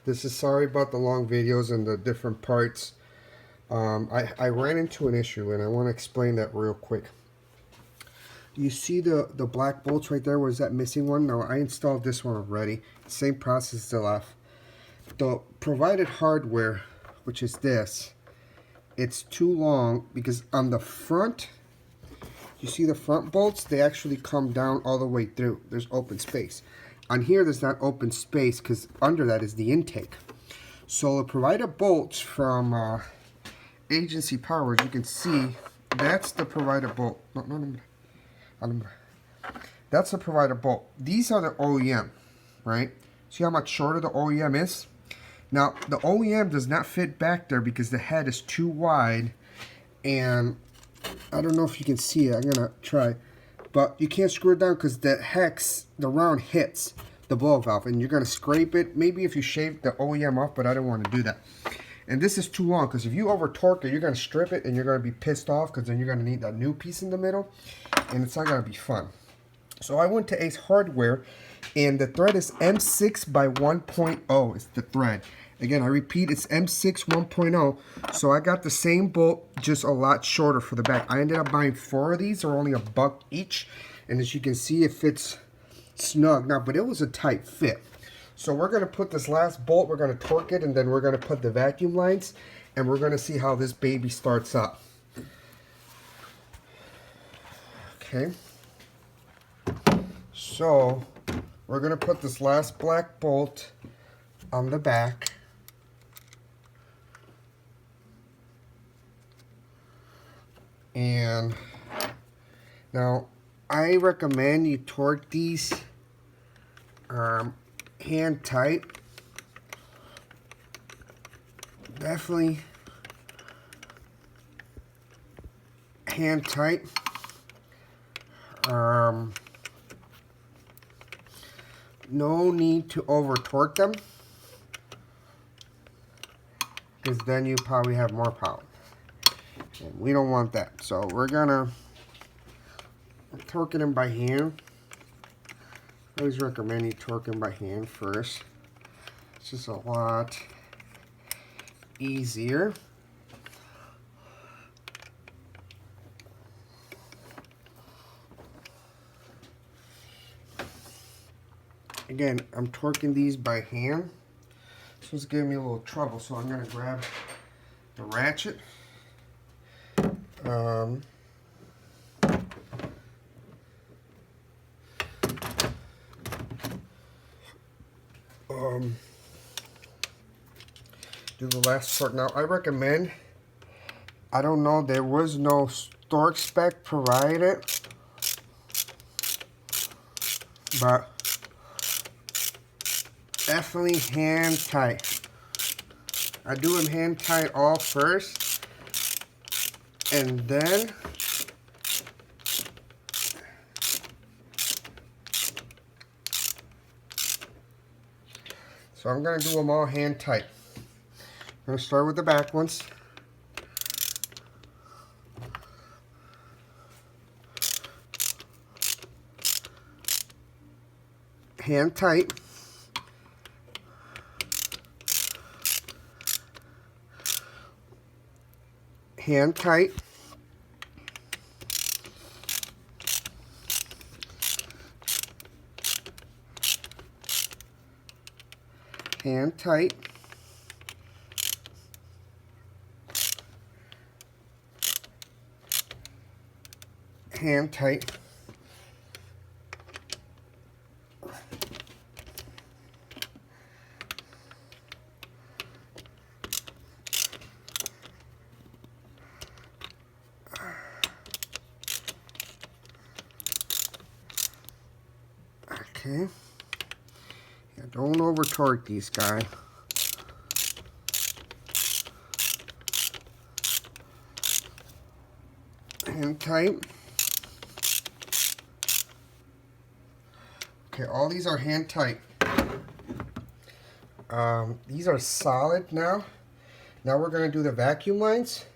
This is sorry about the long videos and the different parts. I ran into an issue and I want to explain that real quick. You see the black bolts right there? Was that missing one? No, I installed this one already. Same process still off. The provided hardware, which is this, it's too long because on the front, you see the front bolts? They actually come down all the way through. There's open space. On here, there's not open space because under that is the intake. So the provided bolts from Agency Power, as you can see, that's the provided bolt. That's the provided bolt. These are the OEM, right? See how much shorter the OEM is? Now, the OEM does not fit back there because the head is too wide, and I don't know if you can see it. I'm going to try. But you can't screw it down because the hex, the round hits the blow valve, and you're going to scrape it. Maybe if you shave the OEM off, but I don't want to do that. And this is too long because if you over torque it, you're going to strip it, and you're going to be pissed off because then you're going to need that new piece in the middle, and it's not going to be fun. So I went to Ace Hardware, and the thread is M6 by 1.0 is the thread. Again, I repeat, it's M6 1.0. So I got the same bolt, just a lot shorter for the back. I ended up buying 4 of these. They're only $1 each. And as you can see, it fits snug. Now, but it was a tight fit. So we're going to put this last bolt, we're going to torque it, and then we're going to put the vacuum lines, and we're going to see how this baby starts up. Okay. So we're going to put this last black bolt on the back. And now I recommend you torque these hand tight. Definitely hand tight. No need to over torque them, because then you probably have more power. And we don't want that. So we're gonna torque them by hand. I always recommend you torque them by hand first. It's just a lot easier. Again, I'm torquing these by hand. This was giving me a little trouble, so I'm gonna grab the ratchet. Do the last part. Now I recommend, I don't know, there was no torque spec provided, but definitely hand tight. I do them hand tight all first, and then so I'm going to do them all hand tight. I'm going to start with the back ones. Hand tight. Hand tight. Hand tight. Hand tight. Okay. Yeah, don't over torque these guys. Hand tight. Okay, all these are hand tight. These are solid now. Now we're going to do the vacuum lines.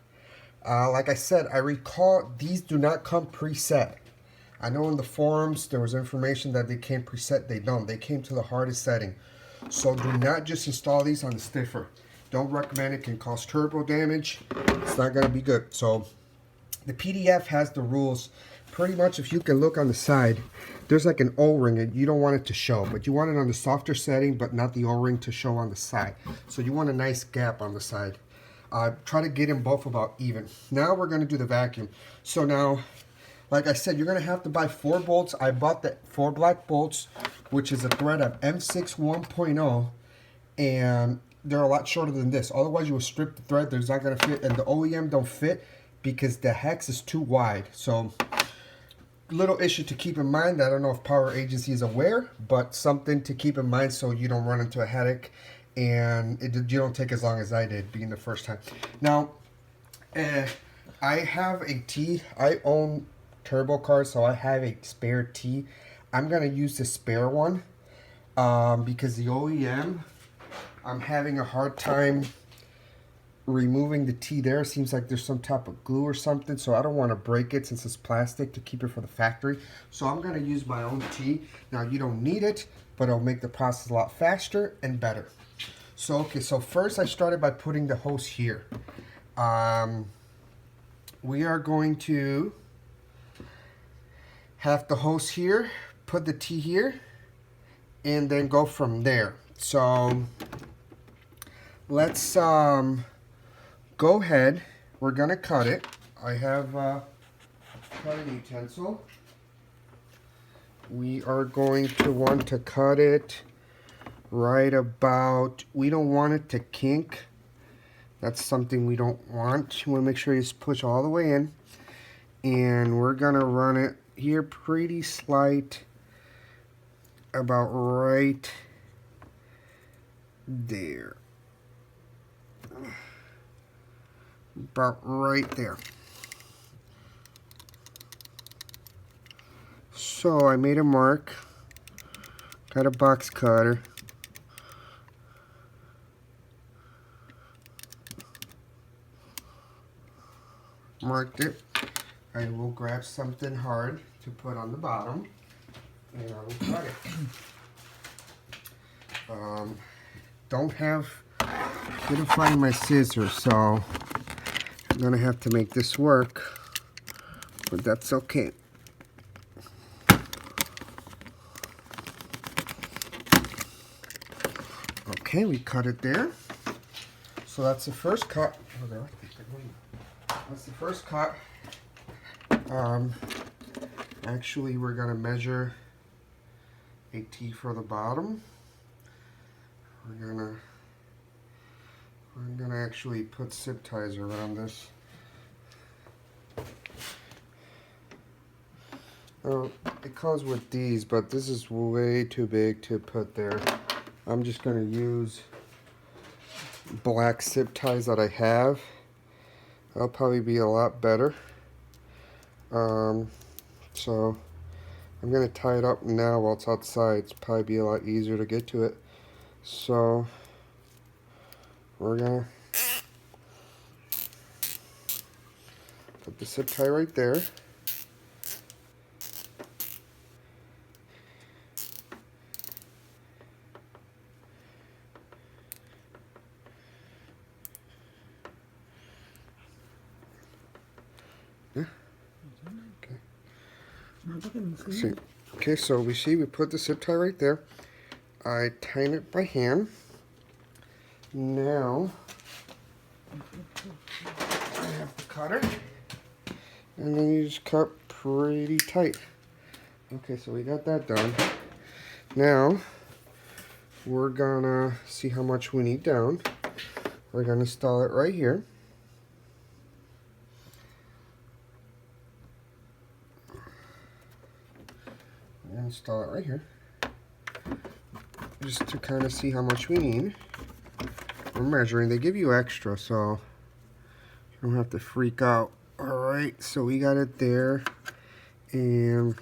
Like I said, I recall these do not come preset. I know in the forums there was information that they came preset. They don't. They came to the hardest setting. So do not just install these on the stiffer. Don't recommend it, can cause turbo damage. It's not gonna be good. So the PDF has the rules. Pretty much, if you can look on the side, there's like an O-ring and you don't want it to show, but you want it on the softer setting, but not the O-ring to show on the side. So you want a nice gap on the side. Try to get them both about even. Now we're gonna do the vacuum. So now, like I said, you're gonna have to buy 4 bolts. I bought the 4 black bolts, which is a thread of M6 1.0, and they're a lot shorter than this. Otherwise, you will strip the thread. There's not gonna fit, and the OEM don't fit because the hex is too wide. So little issue to keep in mind. I don't know if Power Agency is aware, but something to keep in mind so you don't run into a headache and you don't take as long as I did being the first time. Now, I have a T. I own turbo cars, so I have a spare T. I'm going to use the spare one because the OEM, I'm having a hard time removing the T there. Seems like there's some type of glue or something, so I don't want to break it since it's plastic to keep it for the factory. So I'm going to use my own T. Now you don't need it, but it'll make the process a lot faster and better. So okay, so first I started by putting the hose here. We are going to have the hose here, put the T here, and then go from there. So let's go ahead, we're gonna cut it. I have a cutting utensil. We are going to want to cut it right about, we don't want it to kink. That's something we don't want. You wanna make sure you push all the way in. And we're gonna run it here pretty slight, about right there. About right there. So I made a mark, got a box cutter, marked it. I will grab something hard to put on the bottom and I will cut it. Couldn't find my scissors, so I'm gonna have to make this work, but that's okay. Okay, we cut it there. So that's the first cut. That's the first cut. Actually, we're gonna measure a T for the bottom. We're gonna actually put zip ties around this. It comes with these, but this is way too big to put there. I'm just gonna use black zip ties that I have. That'll probably be a lot better. So I'm gonna tie it up now while it's outside. It's probably be a lot easier to get to it. So we're gonna put the zip tie right there. Yeah. Okay. See. Okay, so we put the zip tie right there. I tighten it by hand. Now I have the cutter, and then you just cut pretty tight. Okay, so we got that done. Now we're gonna see how much we need down. We're gonna install it right here. We're gonna install it right here, just to kind of see how much we need. We're measuring. They give you extra, so you don't have to freak out. Alright, so we got it there, and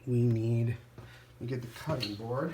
we get the cutting board.